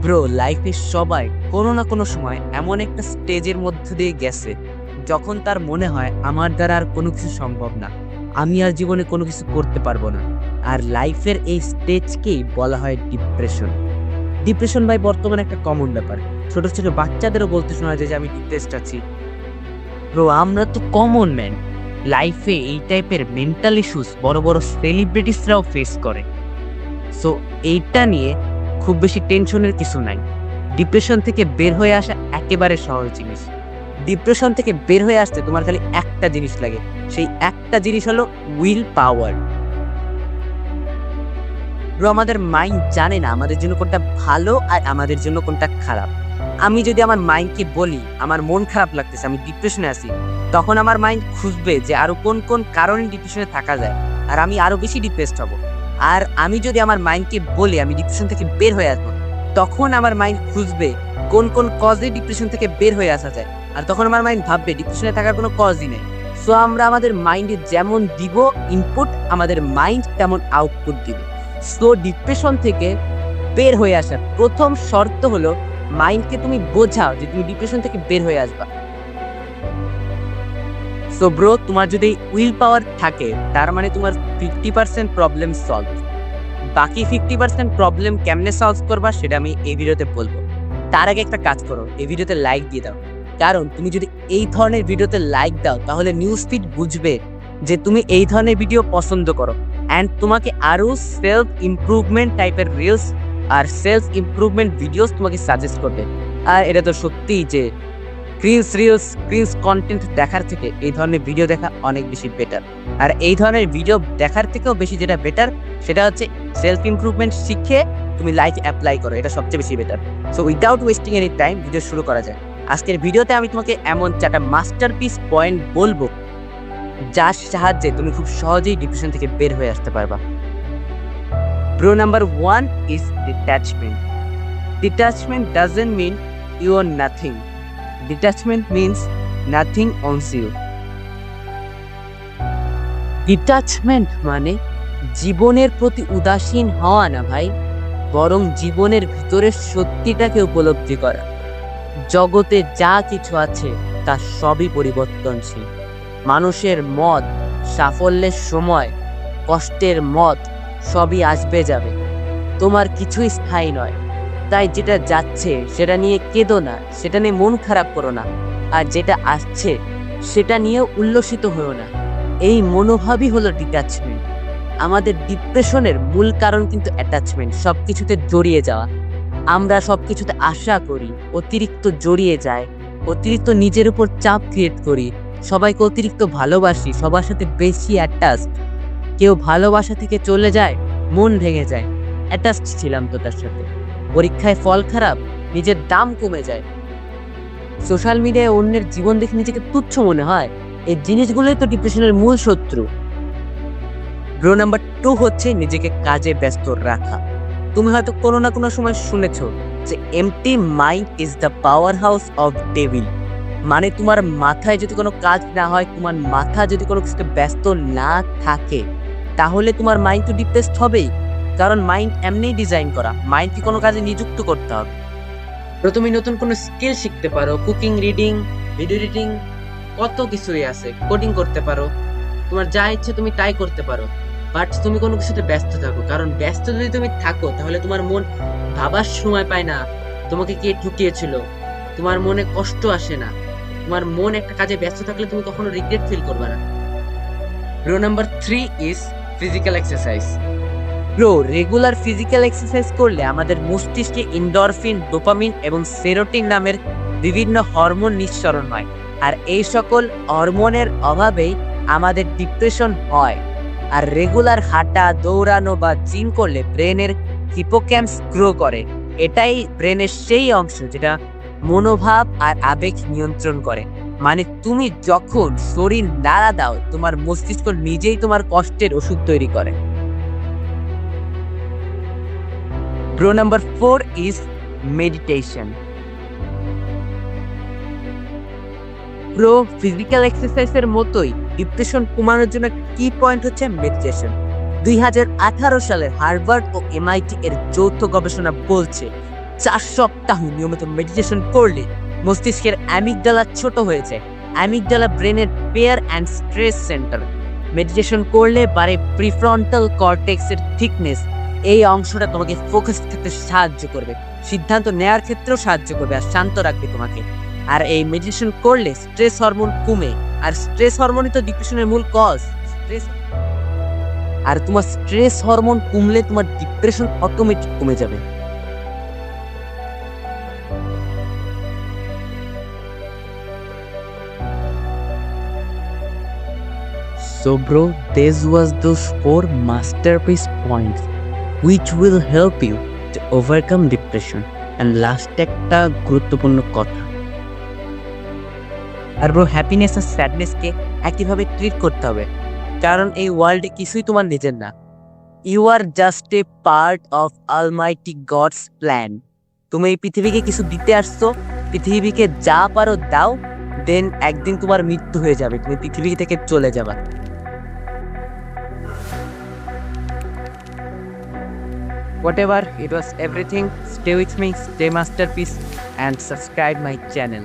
Bro, লাইফে সবাই কোনো না কোনো সময় এমন একটা স্টেজের মধ্য দিয়ে গেছে যখন তার মনে হয় আমার দ্বারা আর কোনো কিছু সম্ভব না, আমি আর জীবনে কোনো কিছু করতে পারবো না। আর লাইফের এই স্টেজকেই বলা হয় ডিপ্রেশন। ডিপ্রেশন ভাই বর্তমানে একটা কমন ব্যাপার, ছোট ছোট বাচ্চাদেরও বলতে শোনা যায় যে আমি ডিপ্রেসড আছি। ব্রো, আমরা তো কমন ম্যান, লাইফে এই টাইপের মেন্টাল ইস্যুস বড় বড় সেলিব্রিটিসরাও ফেস করে। সো এইটা নিয়ে খুব বেশি টেনশনের কিছু নাই। ডিপ্রেশন থেকে বের হয়ে আসা একেবারে সহজ জিনিস। ডিপ্রেশন থেকে বের হয়ে আসতে তোমার খালি একটা জিনিস লাগে, সেই একটা জিনিস হলো উইল পাওয়ার। ব্রো, আমাদের মাইন্ড জানে না আমাদের জন্য কোনটা ভালো আর আমাদের জন্য কোনটা খারাপ। আমি যদি আমার মাইন্ডকে বলি আমার মন খারাপ লাগতেছে, আমি ডিপ্রেশনে আছি, তখন আমার মাইন্ড খুঁজবে যে আরো কোন কোন কারণে ডিপ্রেশনে থাকা যায়, আর আমি আরো বেশি ডিপ্রেসড হব। আর আমি যদি আমার মাইন্ডকে বলি আমি ডিপ্রেশন থেকে বের হয়ে আসবো, তখন আমার মাইন্ড খুঁজবে কোন কোন কজে ডিপ্রেশন থেকে বের হয়ে আসা যায়, আর তখন আমার মাইন্ড ভাববে ডিপ্রেশনে থাকার কোনো কজই নেই। সো আমরা আমাদের মাইন্ডে যেমন দিব ইনপুট, আমাদের মাইন্ড তেমন আউটপুট দিবে। সো ডিপ্রেশন থেকে বের হয়ে আসার প্রথম শর্ত হলো মাইন্ডকে তুমি বোঝাও যে তুমি ডিপ্রেশন থেকে বের হয়ে আসবা। সো ব্রো, তোমার যদি উইল পাওয়ার থাকে তার মানে তোমার 50% প্রবলেম সলভ। বাকি 50% প্রবলেম কেমনে সলভ করবা সেটা আমি এই ভিডিওতে বলবো। তার আগে একটা কাজ করো, এই ভিডিওতে লাইক দিয়ে দাও, কারণ তুমি যদি এই ধরনের ভিডিওতে লাইক দাও তাহলে নিউজ ফিড বুঝবে যে তুমি এই ধরনের ভিডিও পছন্দ করো, অ্যান্ড তোমাকে আরো সেলফ ইমপ্রুভমেন্ট টাইপের রিলস আর সেলফ ইমপ্রুভমেন্ট ভিডিওস তোমাকে সাজেস্ট করবে। আর এটা তো সত্যিই যে ক্রিঞ্জ রিলস, ক্রিঞ্জ কন্টেন্ট দেখার থেকে এই ধরনের ভিডিও দেখা অনেক বেশি বেটার। আর এই ধরনের ভিডিও দেখার থেকেও বেশি যেটা বেটার সেটা হচ্ছে সেলফ ইমপ্রুভমেন্ট শিখে তুমি লাইফে অ্যাপ্লাই করো, এটা সবচেয়ে বেশি better. So without wasting any time video শুরু করা যায়। আজকের ভিডিওতে আমি তোমাকে এমন 4টা মাস্টারপিস পয়েন্ট বলবো যার সাহায্যে তুমি খুব সহজেই ডিপ্রেশন থেকে বের হয়ে আসতে পারবা। Bro, number 1 is detachment. Detachment doesn't mean you are nothing, detachment means nothing owns you. Detachment মানে জীবনের প্রতি উদাসীন হওয়া না ভাই, বরং জীবনের ভিতরের সত্যিটাকে উপলব্ধি করা। জগতে যা কিছু আছে তা সবই পরিবর্তনশীল। মানুষের মত, সাফল্যের সময়, কষ্টের মত সবই আসবে যাবে, তোমার কিছুই স্থায়ী নয়। তাই যেটা যাচ্ছে সেটা নিয়ে কেঁদো না, সেটা নিয়ে মন খারাপ করো না, আর যেটা আসছে সেটা নিয়ে উল্লসিত হও না। এই মনোভাবই হলো ডিট্যাচমেন্ট। আমাদের ডিপ্রেশনের মূল কারণ কিন্তু অ্যাটাচমেন্ট, সবকিছুতে জড়িয়ে যাওয়া। আমরা সবকিছুতে আশা করি, অতিরিক্ত জড়িয়ে যায়, অতিরিক্ত নিজের উপর চাপ ক্রিয়েট করি, সবাইকে অতিরিক্ত ভালোবাসি, সবার সাথে বেশি অ্যাটাচড। কেউ ভালোবাসা থেকে চলে যায়, মন ভেঙে যায়, অ্যাটাচড ছিলাম তো তার সাথে। পরীক্ষায় ফল খারাপ, নিজের দাম কমে যায়। সোশ্যাল মিডিয়ায় অন্যের জীবন দেখে নিজেকে তুচ্ছ মনে হয়। এই জিনিসগুলোই তো ডিপ্রেশনের মূল শত্রু। ব্রো, নাম্বার 2 হচ্ছে নিজেকে কাজে ব্যস্ত রাখা। তুমি হয়তো কোনো না কোনো সময় শুনেছো যে empty mind is the powerhouse of devil. মানে তোমার মাথায় যদি কোনো কাজ না হয়, তোমার মাথা যদি কোনো কিছুতে ব্যস্ত না থাকে, তাহলে তোমার মাইন্ড তো ডিপ্রেসড হবেই, কারণ মাইন্ড এমনিই ডিজাইন করা মাইন্ডকে কোনো কাজে নিযুক্ত করতে হবে। প্রথমে নতুন কোনো স্কিল শিখতে পারো, কুকিং, রিডিং, ভিডিও এডিটিং, কত কিছুই আছে, কোডিং করতে পারো, তোমার যা ইচ্ছে তুমি তাই করতে পারো। বাট তুমি কোনো কিছুতে ব্যস্ত থাকো, কারণ ব্যস্ত যদি তুমি থাকো তাহলে তোমার মন ভাবার সময় পায় না তোমাকে কে ঠকিয়েছিল, তোমার মনে কষ্ট আসে না। তোমার মন একটা কাজে ব্যস্ত থাকলে তুমি কখনো রিগ্রেট ফিল করবে না। Bro, number 3 is physical exercise. Bro, regular physical exercise করলে আমাদের মস্তিষ্কে এন্ডরফিন, ডোপামিন এবং সেরোটিন নামের বিভিন্ন হরমোন নিঃসরণ হয়, আর এই সকল হরমোনের অভাবেই আমাদের ডিপ্রেশন হয়। আর রেগুলার হাঁটা, দৌড়ানো বা জিম করলে ব্রেনের হিপোক্যাম্পস গ্রো করে। এটাই ব্রেনের সেই অংশ যেটা মনোভাব আর আবেগ নিয়ন্ত্রণ করে। মানে তুমি যখন শরীর নাড়া দাও, তোমার মস্তিষ্ক নিজেই তোমার কষ্টের ওষুধ তৈরি করে। Bro, number 4 is meditation. Bro, physical এক্সারসাইজের মতোই ডিপ্রেশন কমানোর জন্য কি পয়েন্ট হচ্ছে মেডিটেশন। 2018 সালে হার্ভার্ড ও MIT এর যৌথ গবেষণা বলছে 4 সপ্তাহ নিয়মিত মেডিটেশন করলে মস্তিষ্কের অ্যামিগডালা ছোট হয়েছে। অ্যামিগডালা ব্রেনের pair and stress centre. Meditation করলে বাড়ে প্রিফ্রন্টাল কর্টেক্সের থিকনেস। এই অংশটা তোমাকে ফোকাস করতে সাহায্য করবে, সিদ্ধান্ত নেওয়ার ক্ষেত্রেও সাহায্য করবে আর শান্ত রাখবে তোমাকে। আর এই মেডিটেশন করলে স্ট্রেস হরমোন কমে, আর স্ট্রেস হরমোনই তো ডিপ্রেশনের মূল কজ। স্ট্রেস আর তোমার স্ট্রেস হরমোন কমলে তোমার ডিপ্রেশন অটোমেটিক কমে যাবে। So bro, this was those 4 masterpiece points which will help you to overcome depression. And last একটা গুরুত্বপূর্ণ কথা, আর ব্রো হ্যাপিনেস আর স্যাডনেসকে একইভাবে ট্রিট করতে হবে, কারণ এই ওয়ার্ল্ডে কিছুই তোমার নিজের না। You are just a part of almighty God's plan. তুমি এই পৃথিবীকে কিছু দিতে আসছো, পৃথিবীকে যা পারো দাও, দেন একদিন তোমার মৃত্যু হয়ে যাবে, তুমি পৃথিবী থেকে চলে যাবা। Whatever, it was everything. Stay with me, stay masterpiece, and subscribe my channel.